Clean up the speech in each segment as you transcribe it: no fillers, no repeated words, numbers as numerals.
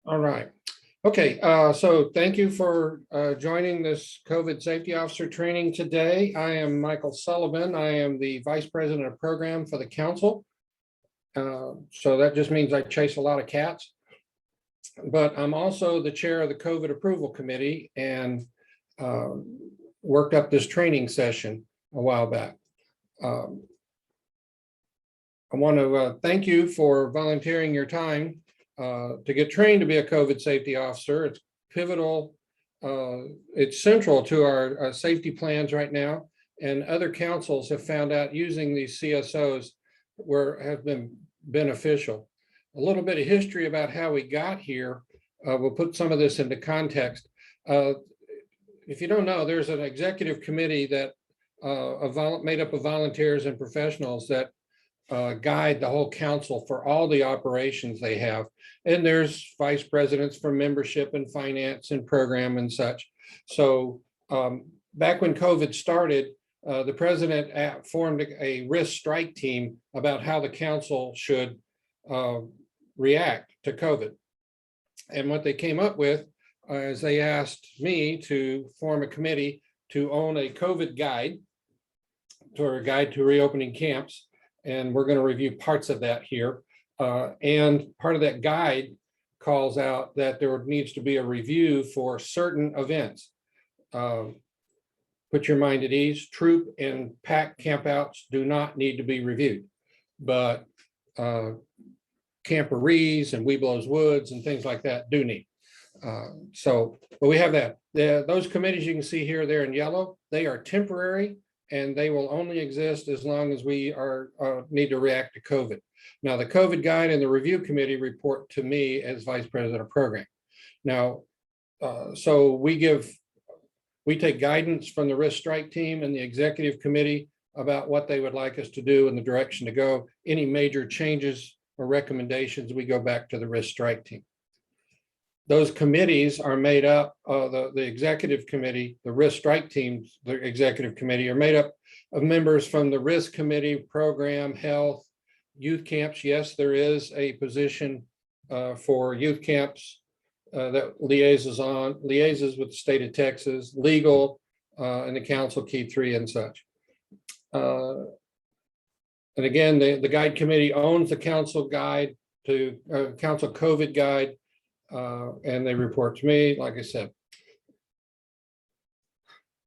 All right. Okay, so thank you for joining this COVID Safety Officer training today. I am Michael Sullivan. I am the Vice President of Program for the Council. So that just means I chase a lot of cats. But I'm also the chair of the COVID Approval Committee and worked up this training session a while back. I want to thank you for volunteering your time to get trained to be a COVID safety officer. It's pivotal. It's central to our safety plans right now. And other councils have found out using these CSOs have been beneficial. A little bit of history about how we got here. We'll put some of this into context. If you don't know, there's an executive committee that made up of volunteers and professionals that guide the whole council for all the operations they have. And there's vice presidents for membership and finance and program and such. So back when COVID started, the president formed a risk strike team about how the council should react to COVID. And what they came up with is they asked me to form a committee to own a COVID guide, or a guide to reopening camps. And we're going to review parts of that here. And part of that guide calls out that there needs to be a review for certain events. Put your mind at ease. Troop and pack campouts do not need to be reviewed, but camporees and Webelos Woods and things like that do need. But we have that. Those committees you can see here, they're in yellow. They are temporary, and they will only exist as long as we need to react to COVID. Now, the COVID guide and the review committee report to me as vice president of program. Now, so we take guidance from the risk strike team and the executive committee about what they would like us to do and the direction to go. Any major changes or recommendations, we go back to the risk strike team. Those committees are made up, the executive committee, the risk strike teams, the executive committee are made up of members from the risk committee, program, health, youth camps. Yes, there is a position for youth camps that liaises with the state of Texas, legal, and the council key 3 and such. And again, the guide committee owns the council guide to council COVID guide. And they report to me, like I said.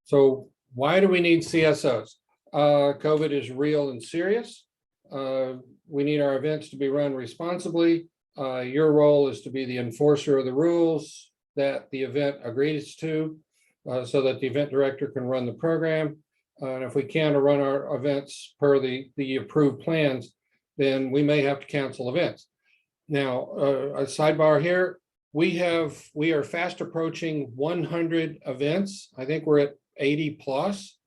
So why do we need CSOs? COVID is real and serious. We need our events to be run responsibly. Your role is to be the enforcer of the rules that the event agrees to, so that the event director can run the program. And if we can't run our events per the approved plans, then we may have to cancel events. Now, a sidebar here. We are fast approaching 100 events. I think we're at 80 plus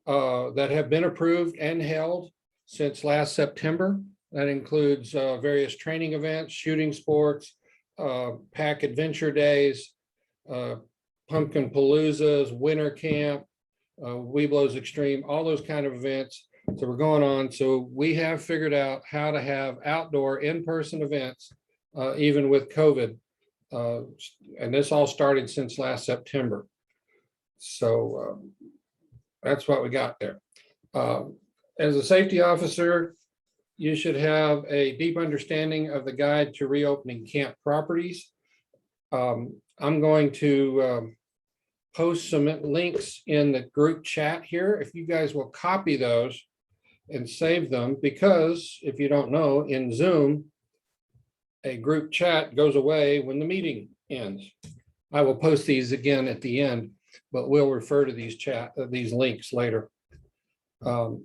that have been approved and held since last September. That includes various training events, shooting sports, pack adventure days, pumpkin paloozas, winter camp, Webelos Extreme, all those kind of events. So we're going on. So we have figured out how to have outdoor in-person events, even with COVID. And this all started since last September. So that's what we got there. As a safety officer, you should have a deep understanding of the guide to reopening camp properties. I'm going to post some links in the group chat here. If you guys will copy those and save them, because if you don't know, in Zoom, a group chat goes away when the meeting ends. I will post these again at the end, but we'll refer to these links later. So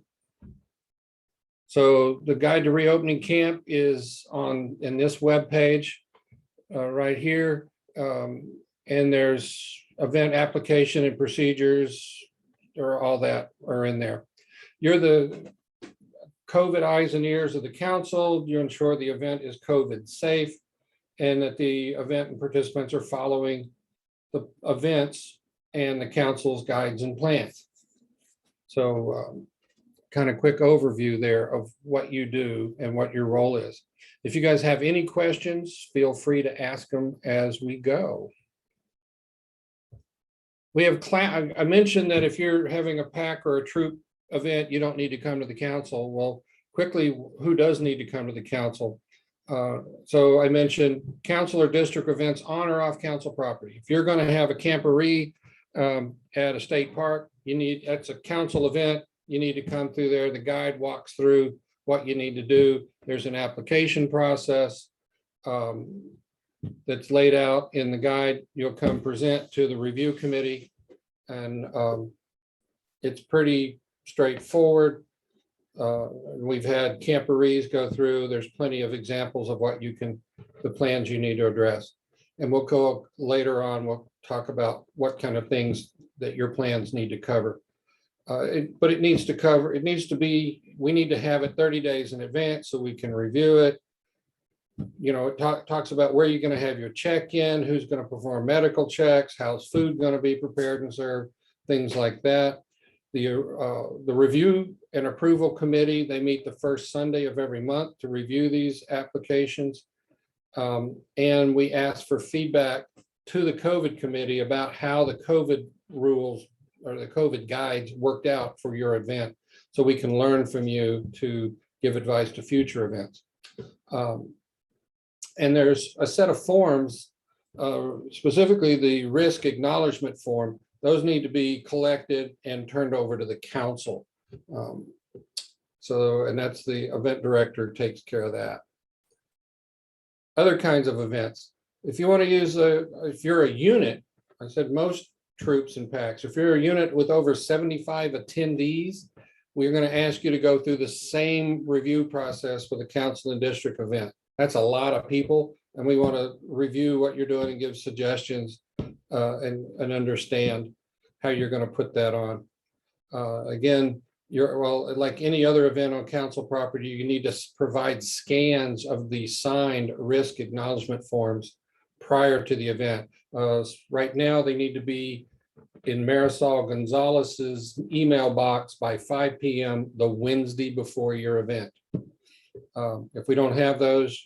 the guide to reopening camp is in this web page right here, and there's event application and procedures, or all that are in there. You're the COVID eyes and ears of the council. You ensure the event is COVID safe and that the event and participants are following the events and the council's guides and plans. So kind of quick overview there of what you do and what your role is. If you guys have any questions, feel free to ask them as we go. We have I mentioned that if you're having a pack or a troop event, you don't need to come to the council. Well, quickly, who does need to come to the council? So I mentioned council or district events on or off council property. If you're going to have a camporee at a state park, that's a council event. You need to come through there. The guide walks through what you need to do. There's an application process that's laid out in the guide. You'll come present to the review committee, and it's pretty straightforward. We've had camporees go through. There's plenty of examples of what the plans you need to address. And we'll go later on, we'll talk about what kind of things that your plans need to cover. But it needs to be, we need to have it 30 days in advance so we can review it. You know, it talks about where you're going to have your check-in, who's going to perform medical checks, how's food going to be prepared and served, things like that. The review and approval committee, they meet the first Sunday of every month to review these applications. And we ask for feedback to the COVID committee about how the COVID rules or the COVID guides worked out for your event, so we can learn from you to give advice to future events. And there's a set of forms, specifically the risk acknowledgement form. Those need to be collected and turned over to the council. And that's the event director takes care of that. Other kinds of events. If you want to use if you're a unit, I said most troops and packs, if you're a unit with over 75 attendees, we're going to ask you to go through the same review process for the council and district event. That's a lot of people, and we want to review what you're doing and give suggestions and understand how you're going to put that on. Again, like any other event on council property, you need to provide scans of the signed risk acknowledgement forms prior to the event. Right now, they need to be in Marisol Gonzalez's email box by 5 p.m. the Wednesday before your event. If we don't have those,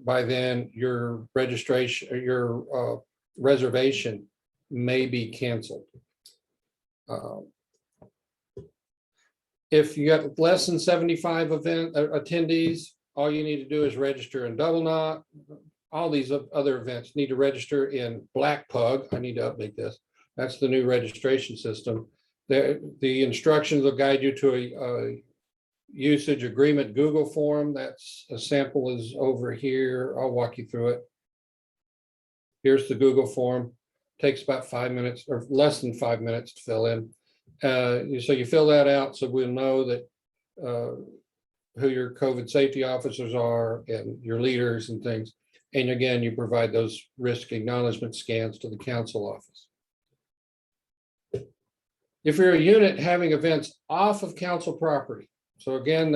by then your registration or your reservation may be canceled. If you got less than 75 attendees, all you need to do is register in Double Knot. All these other events need to register in Black Pug. I need to update this. That's the new registration system. The instructions will guide you to a usage agreement Google form. That's a sample is over here. I'll walk you through it. Here's the Google form. Takes about 5 minutes or less than 5 minutes to fill in. So you fill that out so we'll know that who your COVID safety officers are and your leaders and things. And again, you provide those risk acknowledgement scans to the council office. If you're a unit having events off of council property, so again,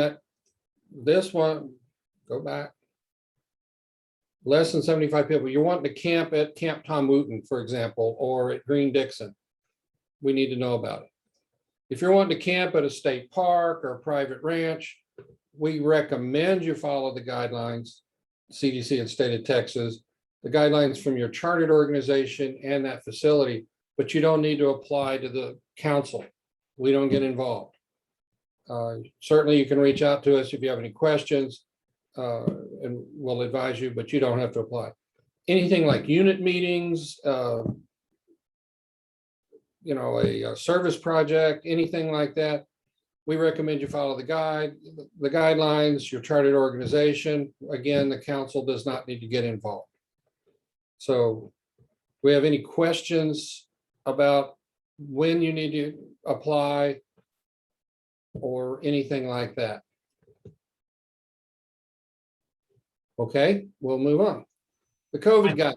this one, go back, less than 75 people, you're wanting to camp at Camp Tom Wooten, for example, or at Green Dixon, we need to know about it. If you're wanting to camp at a state park or a private ranch, we recommend you follow the guidelines, CDC and state of Texas, the guidelines from your chartered organization and that facility, but you don't need to apply to the council. We don't get involved. Certainly you can reach out to us if you have any questions and we'll advise you, but you don't have to apply. Anything like unit meetings, a service project, anything like that, we recommend you follow the guidelines, your chartered organization. Again, the council does not need to get involved. So do we have any questions about when you need to apply or anything like that? Okay, we'll move on. The COVID guide.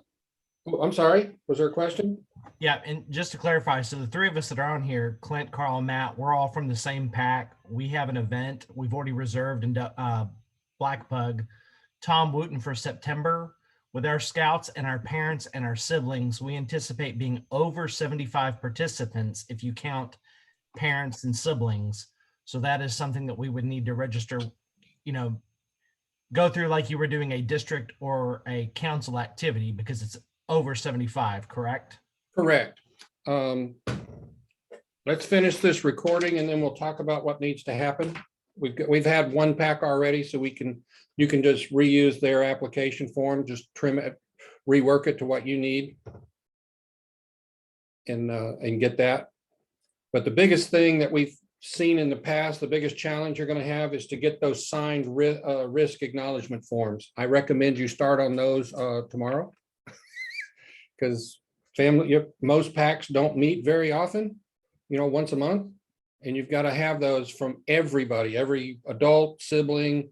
Oh, I'm sorry, was there a question? Yeah, and just to clarify, so the three of us that are on here, Clint, Carl, and Matt, we're all from the same pack. We have an event we've already reserved in Black Pug, Tom Wooten for September. With our scouts and our parents and our siblings, we anticipate being over 75 participants if you count parents and siblings. So that is something that we would need to register, go through like you were doing a district or a council activity because it's over 75, correct? Correct. Let's finish this recording and then we'll talk about what needs to happen. We've had one pack already, so you can just reuse their application form, just trim it, rework it to what you need. And get that. But the biggest thing that we've seen in the past, the biggest challenge you're going to have is to get those signed risk acknowledgement forms. I recommend you start on those tomorrow. Because most packs don't meet very often, once a month. And you've got to have those from everybody, every adult, sibling,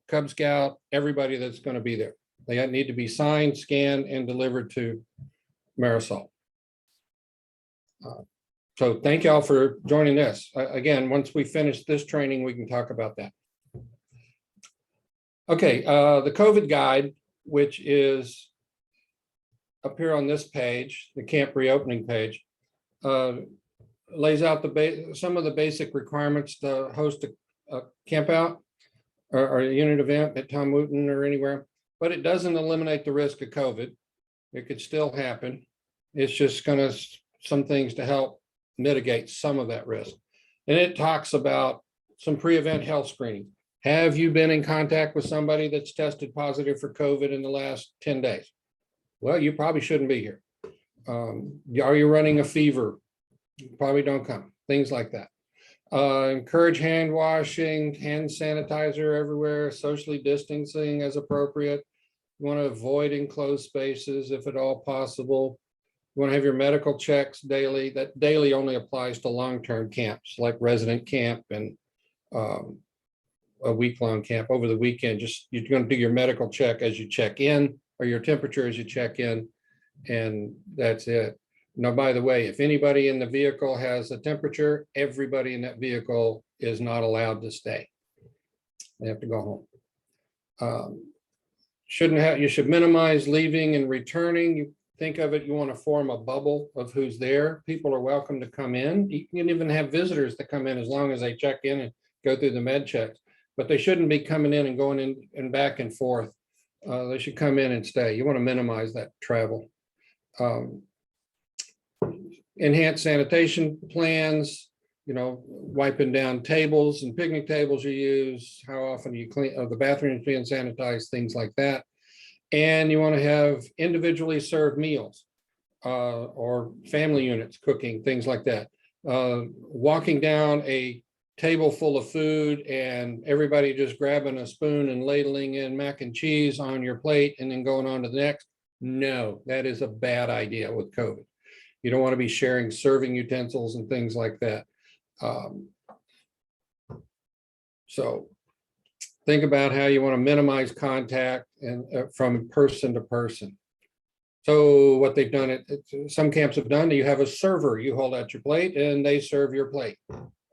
Cub Scout, everybody that's going to be there. They need to be signed, scanned, and delivered to Marisol. So thank y'all for joining us. Again, once we finish this training, we can talk about that. Okay, the COVID guide, which is up here on this page, the camp reopening page, lays out some of the basic requirements to host a camp out or a unit event at Tom Wooten or anywhere, but it doesn't eliminate the risk of COVID. It could still happen. It's just some things to help mitigate some of that risk. And it talks about some pre-event health screening. Have you been in contact with somebody that's tested positive for COVID in the last 10 days? Well, you probably shouldn't be here. Are you running a fever? You probably don't come. Things like that. Encourage hand washing, hand sanitizer everywhere, socially distancing as appropriate. You want to avoid enclosed spaces if at all possible. You want to have your medical checks daily. That daily only applies to long-term camps like resident camp and a week-long camp. Over the weekend, you're going to do your medical check as you check in, or your temperature as you check in, and that's it. Now, by the way, if anybody in the vehicle has a temperature, everybody in that vehicle is not allowed to stay. They have to go home. You should minimize leaving and returning. You think of it, you want to form a bubble of who's there. People are welcome to come in. You can even have visitors that come in as long as they check in and go through the med checks, but they shouldn't be coming in and going in and back and forth. They should come in and stay. You want to minimize that travel. Enhanced sanitation plans, wiping down tables and picnic tables you use, how often you clean the bathrooms being sanitized, things like that. And you want to have individually served meals or family units cooking, things like that. Walking down a table full of food and everybody just grabbing a spoon and ladling in mac and cheese on your plate and then going on to the next. No, that is a bad idea with COVID. You don't want to be sharing serving utensils and things like that. So think about how you want to minimize contact and from person to person. So what they've done, some camps have done, you have a server, you hold out your plate and they serve your plate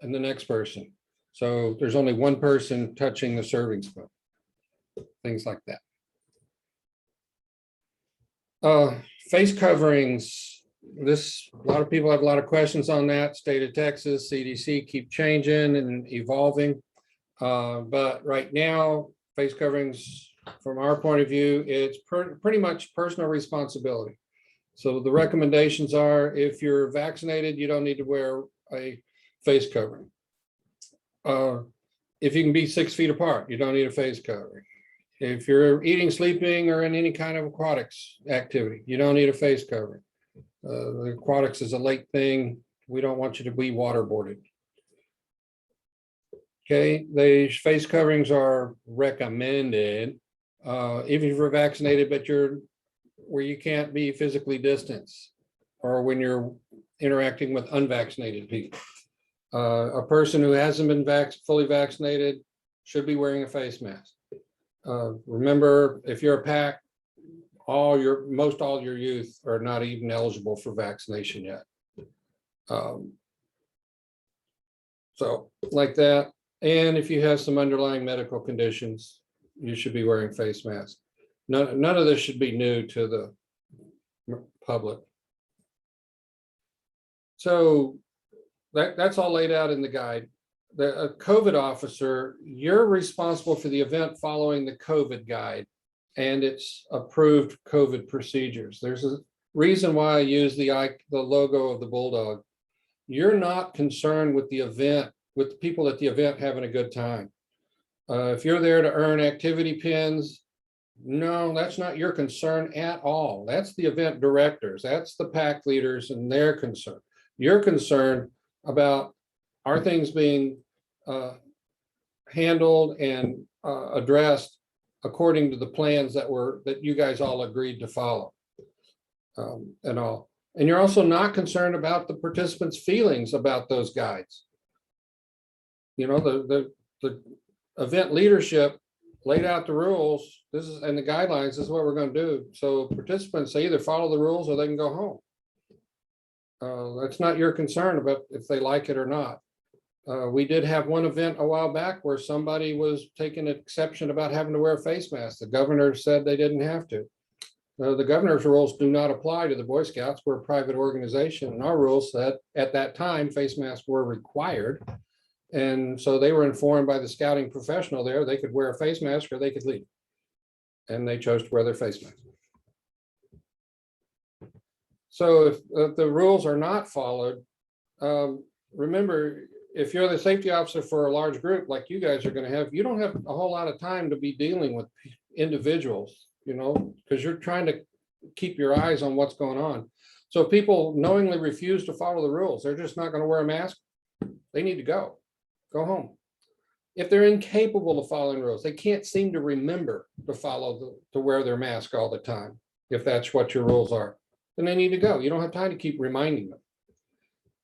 and the next person. So there's only one person touching the serving spoon, things like that. Face coverings. A lot of people have a lot of questions on that. State of Texas, CDC keep changing and evolving. But right now, face coverings, from our point of view, it's pretty much personal responsibility. So the recommendations are, if you're vaccinated, you don't need to wear a face covering. If you can be 6 feet apart, you don't need a face covering. If you're eating, sleeping, or in any kind of aquatics activity, you don't need a face covering. The aquatics is a late thing. We don't want you to be waterboarded. Okay, the face coverings are recommended, even if you're vaccinated, but where you can't be physically distanced, or when you're interacting with unvaccinated people. A person who hasn't been fully vaccinated should be wearing a face mask. Remember, if you're a pack, most all your youth are not even eligible for vaccination yet. So like that. And if you have some underlying medical conditions, you should be wearing face masks. None of this should be new to the public. So that's all laid out in the guide. the COVID officer, you're responsible for the event following the COVID guide and its approved COVID procedures. There's a reason why I use the logo of the bulldog. You're not concerned with the event, with the people at the event having a good time. If you're there to earn activity pins, no, that's not your concern at all. That's the event directors. That's the pack leaders and their concern. You're concerned about, are things being handled and addressed according to the plans that you guys all agreed to follow, and all. And you're also not concerned about the participants' feelings about those guides. You know, the event leadership laid out the rules. This is, and the guidelines, this is what we're going to do. So participants, they either follow the rules or they can go home. That's not your concern about if they like it or not. We did have one event a while back where somebody was taking exception about having to wear a face mask. The governor said they didn't have to. The governor's rules do not apply to the Boy Scouts. We're a private organization, and our rules said at that time face masks were required. And so they were informed by the scouting professional there, they could wear a face mask or they could leave. And they chose to wear their face mask. So if the rules are not followed, remember, if you're the safety officer for a large group like you guys are going to have, you don't have a whole lot of time to be dealing with individuals, you know, because you're trying to keep your eyes on what's going on. So if people knowingly refuse to follow the rules, they're just not going to wear a mask, they need to go home. If they're incapable of following rules, they can't seem to remember to wear their mask all the time, if that's what your rules are, then they need to go. You don't have time to keep reminding them.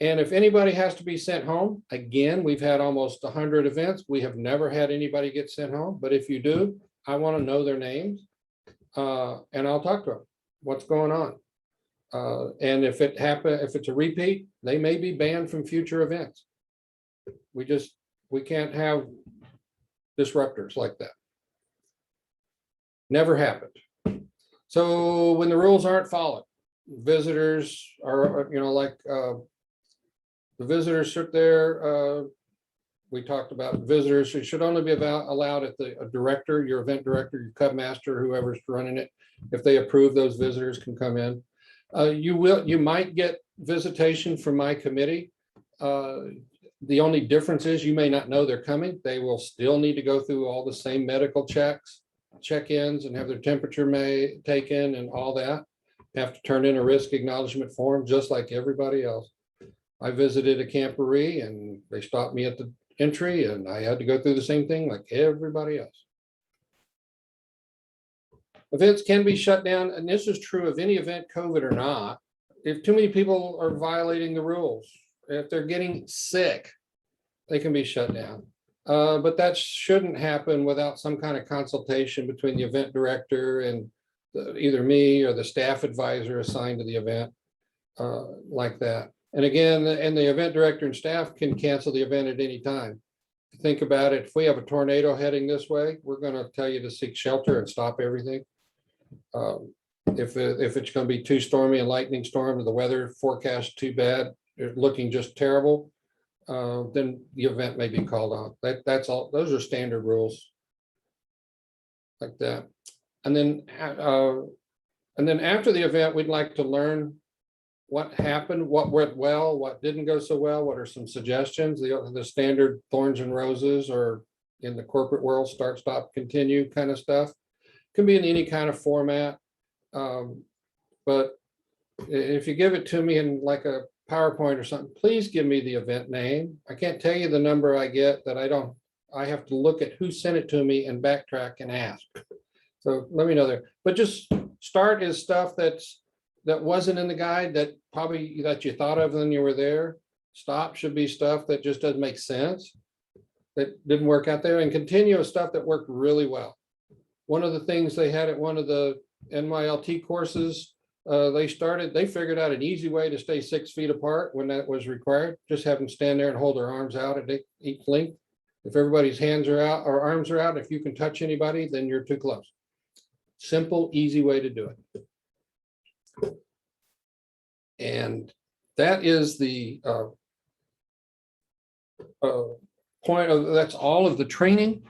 And if anybody has to be sent home, again, we've had almost 100 events. We have never had anybody get sent home, but if you do, I want to know their names, and I'll talk to them. What's going on? And if it's a repeat, they may be banned from future events. We can't have disruptors like that. Never happened. So when the rules aren't followed, visitors are, you know, like the visitors sit there. We talked about visitors. It should only be allowed if a director, your event director, your cub master, whoever's running it, if they approve, those visitors can come in. You might get visitation from my committee. The only difference is you may not know they're coming. They will still need to go through all the same medical checks, check-ins, and have their temperature taken and all that. Have to turn in a risk acknowledgement form just like everybody else. I visited a camporee and they stopped me at the entry and I had to go through the same thing like everybody else. Events can be shut down, and this is true of any event, COVID or not, if too many people are violating the rules. If they're getting sick, they can be shut down. But that shouldn't happen without some kind of consultation between the event director and either me or the staff advisor assigned to the event, like that. And again, and the event director and staff can cancel the event at any time. Think about it. If we have a tornado heading this way, we're going to tell you to seek shelter and stop everything. If it's going to be too stormy and lightning storm, or the weather forecast too bad, looking just terrible, then the event may be called on. That's all. Those are standard rules like that. And then after the event, we'd like to learn what happened, what went well, what didn't go so well, what are some suggestions. The standard thorns and roses, or in the corporate world, start, stop, continue kind of stuff. Can be in any kind of format. But if you give it to me in like a PowerPoint or something, please give me the event name. I can't tell you the number I get that I have to look at who sent it to me and backtrack and ask. So let me know there. But just start is stuff that wasn't in the guide that you thought of when you were there. Stop should be stuff that just doesn't make sense, that didn't work out there, and continue is stuff that worked really well. One of the things they had at one of the NYLT courses, they figured out an easy way to stay 6 feet apart when that was required. Just have them stand there and hold their arms out at each length. If everybody's hands are out or arms are out, if you can touch anybody, then you're too close. Simple, easy way to do it. And that is the that's all of the training.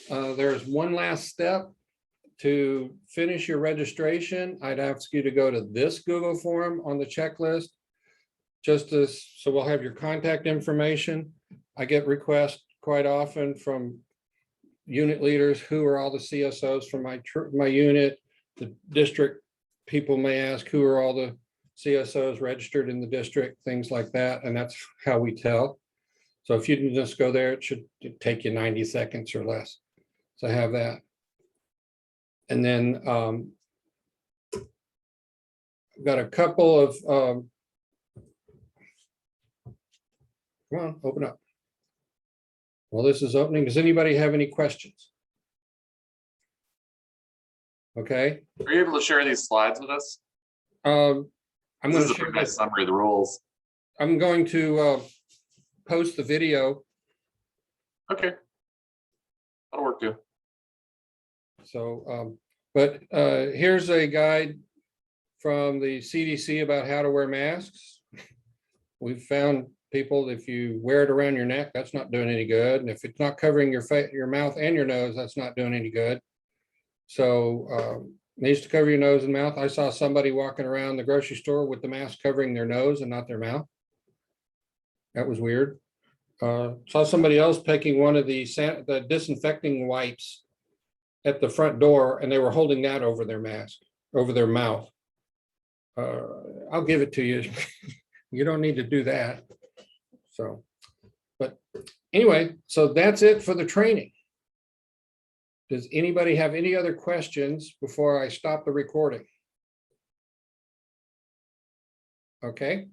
There's one last step. To finish your registration, I'd ask you to go to this Google form on the checklist. So we'll have your contact information. I get requests quite often from unit leaders, who are all the CSOs from my unit. The district people may ask, who are all the CSOs registered in the district, things like that, and that's how we tell. So if you can just go there, it should take you 90 seconds or less to have that. And then I've got a couple of, come on, open up. Well, this is opening. Does anybody have any questions? Okay. Are you able to share these slides with us? I'm This going is to a share pretty nice this. summary of the rules. I'm going to post the video. Okay. That'll work too. So, but here's a guide from the CDC about how to wear masks. We've found people, if you wear it around your neck, that's not doing any good. And if it's not covering your face, your mouth and your nose, that's not doing any good. So it needs to cover your nose and mouth. I saw somebody walking around the grocery store with the mask covering their nose and not their mouth. That was weird. Saw somebody else picking one of the disinfecting wipes at the front door, and they were holding that over their mask, over their mouth. I'll give it to you. You don't need to do that. So, but anyway, so that's it for the training. Does anybody have any other questions before I stop the recording? Okay,